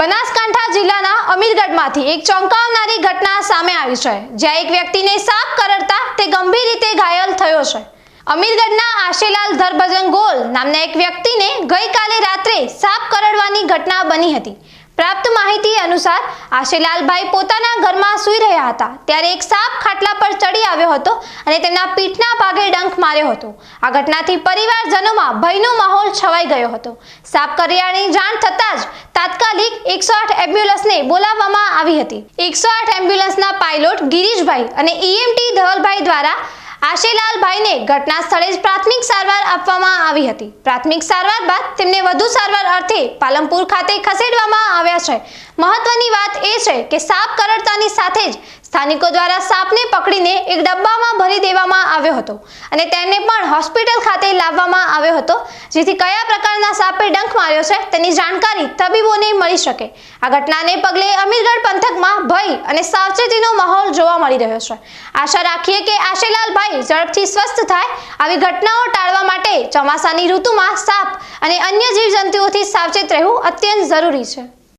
બનાસકાંઠા જિલ્લાના અમીરગઢમાંથી એક ચોંકાવનારી ઘટના સામે આવી છે, જ્યાં એક વ્યક્તિને સાપ કરડતા તે ગંભીર રીતે ઘાયલ થયો છે। અમીરગઢના આશેલાલ ધરભજન ગોલ નામના એક વ્યક્તિને ગઈકાલે રાત્રે સાપ કરડવાની ઘટના બની હતી। પ્રાપ્ત માહિતી અનુસાર આશેલાલભાઈ પોતાના ઘરમાં સૂઈ રહ્યા હતા ત્યારે એક સાપ ખાટલા પર ચડી આવ્યો હતો અને તેમના પીઠના ભાગે ડંખ માર્યો હતો। આ ઘટનાથી પરિવારજનોમાં ભયનો માહોલ છવાઈ ગયો હતો। સાપ કરડ્યાની જાણ થતાં જ તાત્કાલિક 108 એમ્બ્યુલન્સને બોલાવવામાં આવી હતી। 108 એમ્બ્યુલન્સના પાયલોટ ગિરીશભાઈ અને ઈએમટી ધવલભાઈ દ્વારા આશેલાલભાઈને ઘટના સ્થળે જ પ્રાથમિક સારવાર આપવામાં આવી હતી। પ્રાથમિક સારવાર બાદ તેમને વધુ સારવાર અર્થે પાલનપુર ખાતે ખસેડવામાં આવ્યા છે। મહત્વની વાત એ છે કે સાપ કરડતાની સાથે જ સ્થાનિકો દ્વારા સાપને પકડીને એક ડબ્બામાં ભરી દેવામાં આવ્યો હતો અને તેને પણ હોસ્પિટલ ખાતે લાવવામાં આવ્યો હતો, જેથી કયા પ્રકારના સાપે ડંખ માર્યો છે તેની જાણકારી તબીબોને મળી શકે। આ ઘટનાને પગલે અમીરગઢ પંથકમાં ભય અને સાવચેતીનો માહોલ જોવા મળી રહ્યો છે। આશા રાખીએ કે આશેલાલભાઈ ઝડપથી સ્વસ્થ થાય। આવી ઘટનાઓ ટાળવા માટે ચોમાસાની ઋતુમાં સાપ અને અન્ય જીવજંતુઓથી સાવચેત રહેવું અત્યંત જરૂરી છે।